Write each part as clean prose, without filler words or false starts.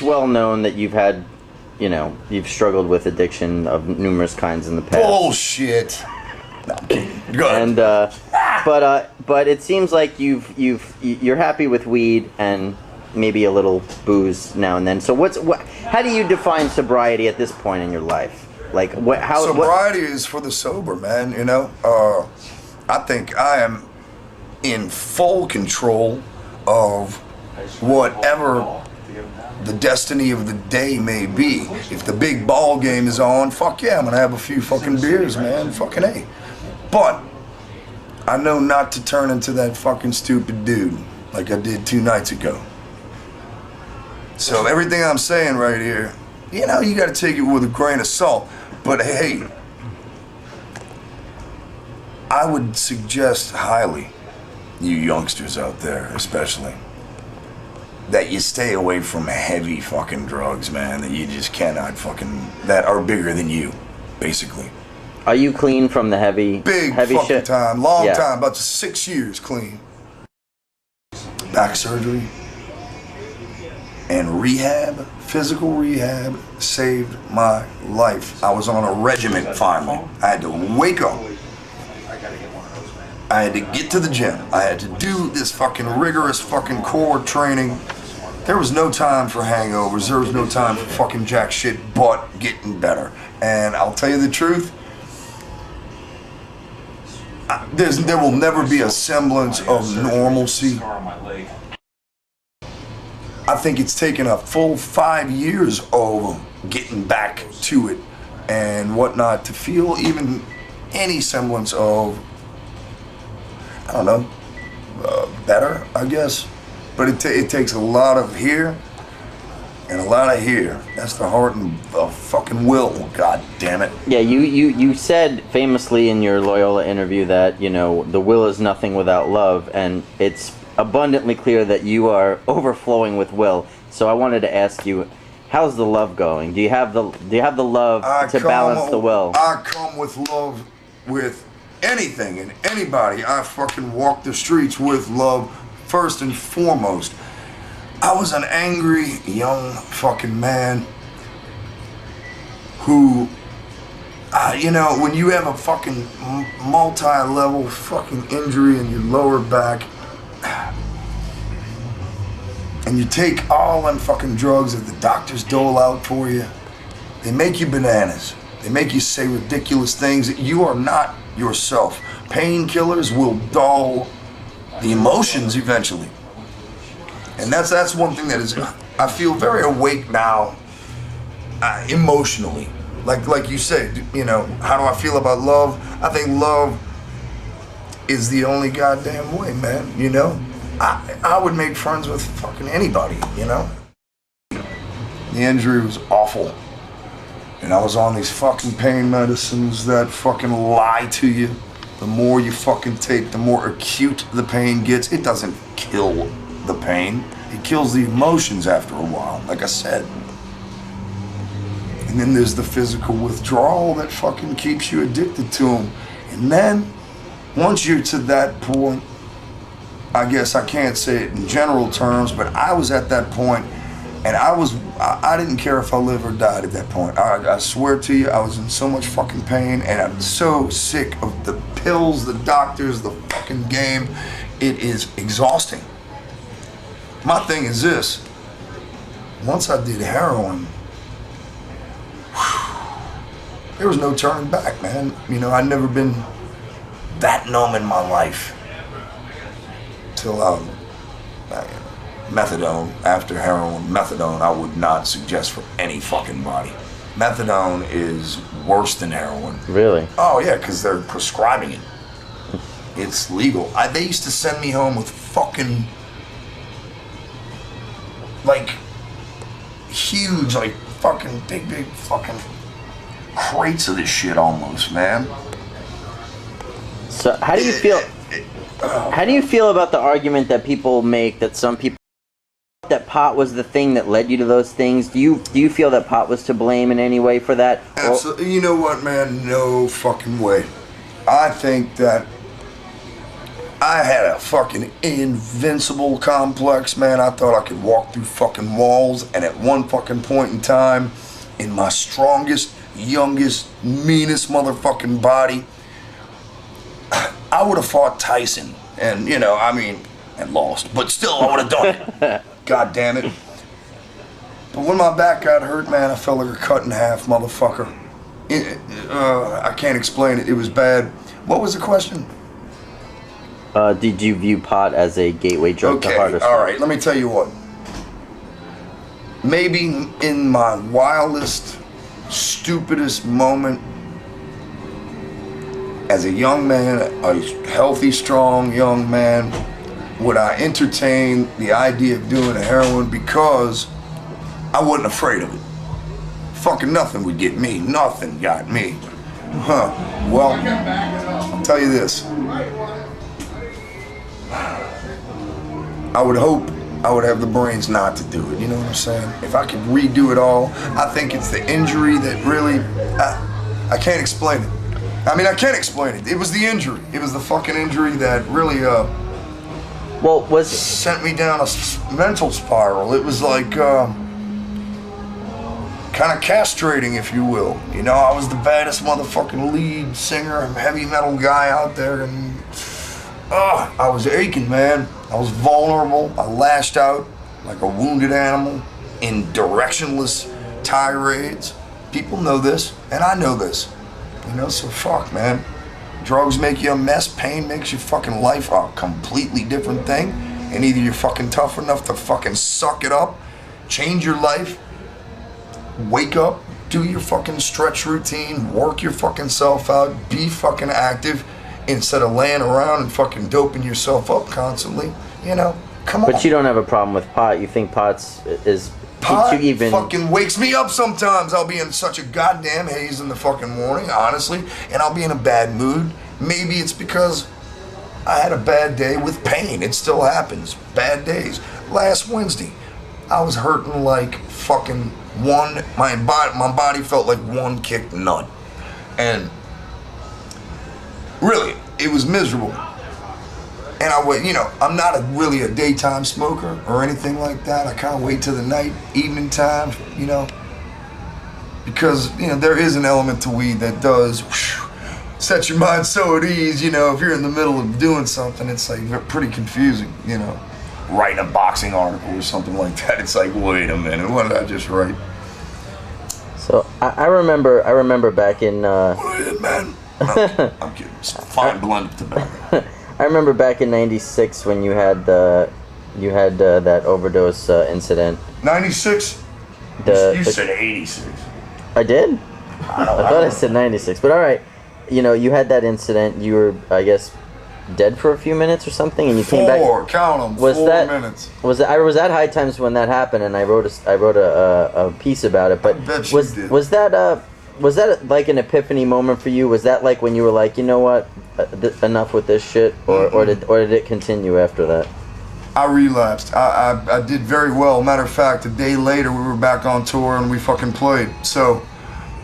well known that you've had, you know, you've struggled with addiction of numerous kinds in the past. Bullshit. No, I'm kidding. Good. And but it seems like you're happy with weed and maybe a little booze now and then. So how do you define sobriety at this point in your life? Like sobriety is for the sober, man. You know, I think I am in full control of whatever the destiny of the day may be. If the big ball game is on, fuck yeah, I'm gonna have a few fucking beers, man. Fucking A. But I know not to turn into that fucking stupid dude like I did 2 nights ago. So everything I'm saying right here, you know, you gotta take it with a grain of salt. But hey, I would suggest highly, you youngsters out there especially, that you stay away from heavy fucking drugs, man, that you just cannot fucking, that are bigger than you, basically. Are you clean from the heavy fucking shit? Time, long time, about 6 years clean. Back surgery and rehab, physical rehab, saved my life. I was on a regimen finally. I had to wake up. I had to get to the gym. I had to do this fucking rigorous fucking core training. There was no time for hangovers. There was no time for fucking jack shit but getting better. And I'll tell you the truth, there will never be a semblance of normalcy. I think it's taken a full 5 years of getting back to it and whatnot to feel even any semblance of, I don't know, better, I guess. But it takes a lot of here and a lot of here. That's the heart and the fucking will, god damn it. Yeah, you said famously in your Loyola interview that, you know, the will is nothing without love, and it's abundantly clear that you are overflowing with will. So I wanted to ask you, how's the love going? Do you have the love to balance the will? I come with love with anything and anybody. I fucking walk the streets with love first and foremost. I was an angry young fucking man who, you know, when you have a fucking multi-level fucking injury in your lower back, and you take all them fucking drugs that the doctors dole out for you, they make you bananas. They make you say ridiculous things that you are not yourself. Painkillers will dull the emotions eventually. And that's one thing that is, I feel very awake now, emotionally. Like you said, you know, how do I feel about love? I think love is the only goddamn way, man, you know? I would make friends with fucking anybody, you know? The injury was awful. And I was on these fucking pain medicines that fucking lie to you. The more you fucking take, the more acute the pain gets. It doesn't kill the pain. It kills the emotions after a while, like I said. And then there's the physical withdrawal that fucking keeps you addicted to them. And then, once you're to that point, I guess I can't say it in general terms, but I was at that point, and I didn't care if I lived or died at that point. I swear to you, I was in so much fucking pain, and I'm so sick of the pills, the doctors, the fucking game. It is exhausting. My thing is this, once I did heroin, there was no turning back, man. You know, I'd never been that numb in my life till methadone. After heroin, methadone I would not suggest for any fucking body. Methadone is worse than heroin. Really? Oh yeah, because they're prescribing it. It's legal. They used to send me home with fucking, like, huge, like, fucking big fucking crates of this shit almost, man. So how do you feel? How do you feel about the argument that people make that some people that pot was the thing that led you to those things? Do you feel that pot was to blame in any way for that? Absolutely. You know what, man? No fucking way. I think that I had a fucking invincible complex, man. I thought I could walk through fucking walls, and at one fucking point in time, in my strongest, youngest, meanest motherfucking body, I would have fought Tyson, and and lost, but still I would have done it. God damn it. But when my back got hurt, man, I felt like a cut in half, motherfucker. I can't explain it. It was bad. What was the question? Did you view pot as a gateway drug to harder stuff? All right, let me tell you what. Maybe in my wildest, stupidest moment, as a young man, a healthy, strong young man, would I entertain the idea of doing heroin because I wasn't afraid of it. Fucking nothing would get me. Nothing got me. Well, I'll tell you this. I would hope I would have the brains not to do it, you know what I'm saying? If I could redo it all, I think it's the injury that really, I can't explain it. I mean, I can't explain it. It was the injury. It was the fucking injury that really, sent me down a mental spiral. It was like, kind of castrating, if you will. You know, I was the baddest motherfucking lead singer and heavy metal guy out there, and I was aching, man. I was vulnerable. I lashed out like a wounded animal in directionless tirades. People know this, and I know this. You know, so fuck, man. Drugs make you a mess. Pain makes your fucking life a completely different thing. And either you're fucking tough enough to fucking suck it up, change your life, wake up, do your fucking stretch routine, work your fucking self out, be fucking active, instead of laying around and fucking doping yourself up constantly, you know, come on. But you don't have a problem with pot. You think pot fucking wakes me up sometimes. I'll be in such a goddamn haze in the fucking morning, honestly, and I'll be in a bad mood. Maybe it's because I had a bad day with pain. It still happens. Bad days. Last Wednesday, I was hurting like fucking my body felt like one kicked nut. And really, it was miserable. And I'm not really a daytime smoker or anything like that. I kind of wait till the night, evening time, because, there is an element to weed that does set your mind so at ease, if you're in the middle of doing something, it's like pretty confusing, writing a boxing article or something like that. It's like, wait a minute, what did I just write? So I remember back in man. I'm kidding. It's a fine blend of tobacco. I remember back in '96 when you had that overdose incident. 96? You said 86. I did? I thought I said 96, but all right. You had that incident. You were, I guess, dead for a few minutes or something, and you came back. Count them. Was 4 that, minutes. Was I was at High Times when that happened, and I wrote a piece about it. But was that like an epiphany moment for you? Was that like when you were like, you know what, enough with this shit, or did it continue after that? I relapsed. I did very well. Matter of fact, a day later we were back on tour and we fucking played. So,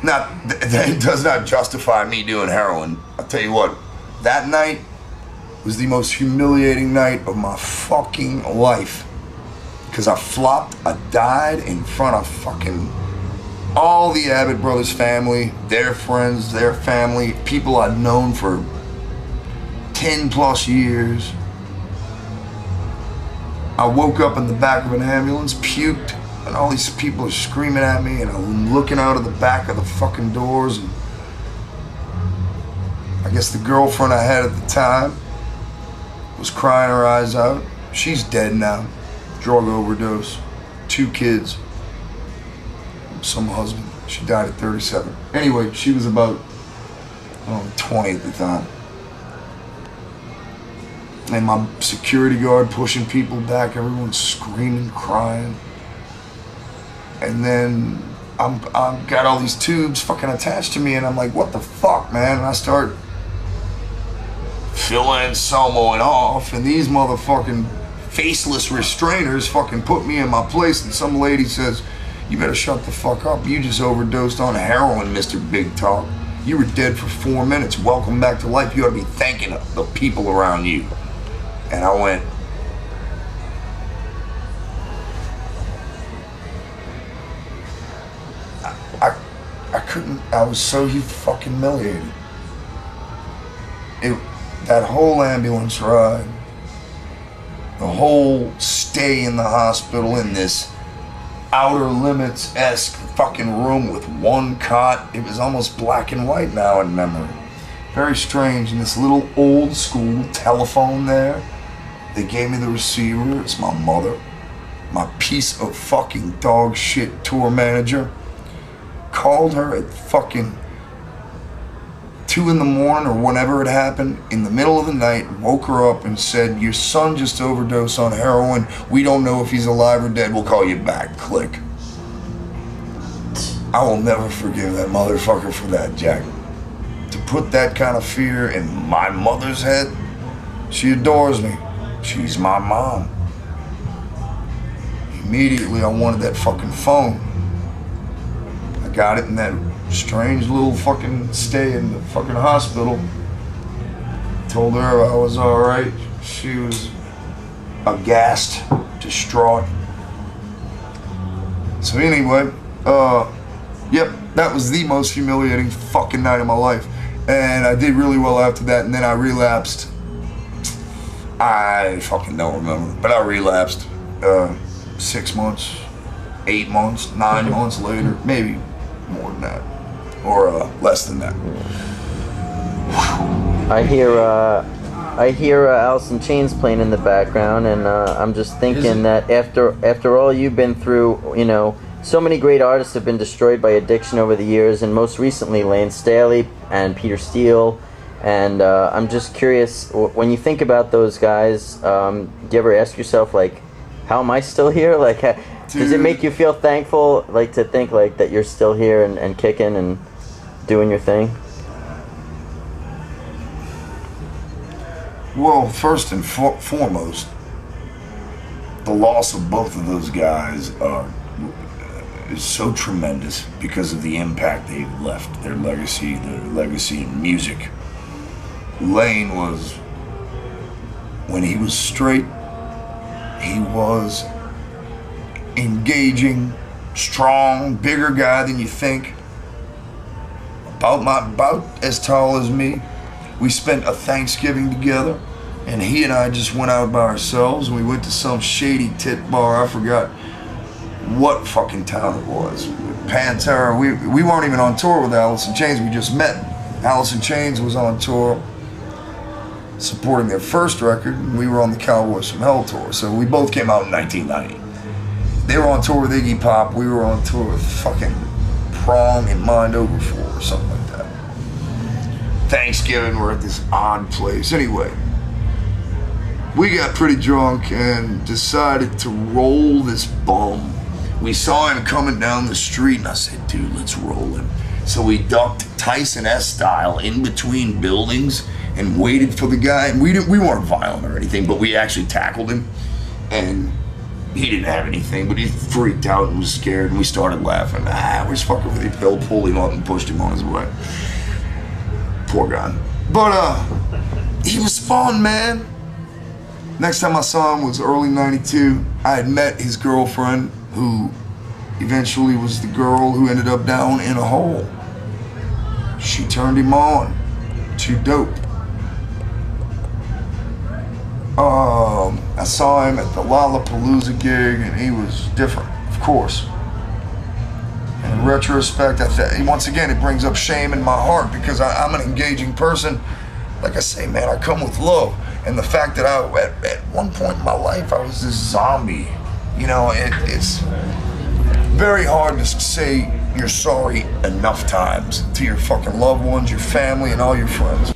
that does not justify me doing heroin. I'll tell you what, that night was the most humiliating night of my fucking life. Because I flopped, I died in front of fucking all the Abbott Brothers family, their friends, their family, people I'd known for 10 plus years. I woke up in the back of an ambulance, puked, and all these people are screaming at me, and I'm looking out of the back of the fucking doors, and I guess the girlfriend I had at the time was crying her eyes out. She's dead now. Drug overdose. 2 kids. Some husband. She died at 37. Anyway, she was about 20 at the time. And my security guard pushing people back, everyone's screaming, crying. And then I've got all these tubes fucking attached to me, and I'm like, what the fuck, man? And I start Phil Anselmo and off, and these motherfucking faceless restrainers fucking put me in my place, and some lady says, you better shut the fuck up. You just overdosed on heroin, Mr. Big Talk. You were dead for 4 minutes. Welcome back to life. You ought to be thanking the people around you. And I went, I couldn't, I was so fucking humiliated. That whole ambulance ride, the whole stay in the hospital in this Outer Limits-esque fucking room with one cot, it was almost black and white now in memory. Very strange. And this little old school telephone there, they gave me the receiver. It's my mother, my piece of fucking dog shit tour manager. Called her at fucking 2 in the morning or whenever it happened, in the middle of the night, woke her up and said, your son just overdosed on heroin. We don't know if he's alive or dead. We'll call you back. Click. I will never forgive that motherfucker for that, Jack. To put that kind of fear in my mother's head. She adores me. She's my mom. Immediately I wanted that fucking phone. I got it in that strange little fucking stay in the fucking hospital. Told her I was alright. She was aghast, distraught. So anyway, yep, that was the most humiliating fucking night of my life. And I did really well after that, and then I relapsed. I fucking don't remember, but I relapsed 6 months, 8 months, 9 months later, maybe more than that, or less than that. I hear Alice in Chains playing in the background, and I'm just thinking that after all you've been through, you know, so many great artists have been destroyed by addiction over the years, and most recently Layne Staley and Peter Steele. And I'm just curious, when you think about those guys, do you ever ask yourself, like, how am I still here? Like, does it make you feel thankful, like, to think like that you're still here and kicking and doing your thing? Well, first and foremost, the loss of both of those guys is so tremendous because of the impact they've left, their legacy in music. Layne was, when he was straight, he was engaging, strong, bigger guy than you think. About as tall as me. We spent a Thanksgiving together, and he and I just went out by ourselves, and we went to some shady tit bar. I forgot what fucking town it was. Pantera. We weren't even on tour with Alice in Chains. We just met. Alice in Chains was on tour supporting their first record, and we were on the Cowboys from Hell tour. So we both came out in 1990. They were on tour with Iggy Pop. We were on tour with fucking Prong and Mind Over 4 or something like that. Thanksgiving, we're at this odd place. Anyway, we got pretty drunk and decided to roll this bum. We saw him coming down the street, and I said, dude, let's roll him. So we ducked Tyson S style in between buildings and waited for the guy. And we weren't violent or anything, but we actually tackled him. And he didn't have anything, but he freaked out and was scared, and we started laughing. We're just fucking with him. Phil pulled him up and pushed him on his way. Poor guy. But he was fun, man. Next time I saw him was early '92. I had met his girlfriend, who eventually was the girl who ended up down in a hole. She turned him on. Too dope. I saw him at the Lollapalooza gig, and he was different, of course. And in retrospect, once again, it brings up shame in my heart, because I'm an engaging person. Like I say, man, I come with love. And the fact that at one point in my life, I was this zombie. You know, it's very hard to say you're sorry enough times to your fucking loved ones, your family, and all your friends.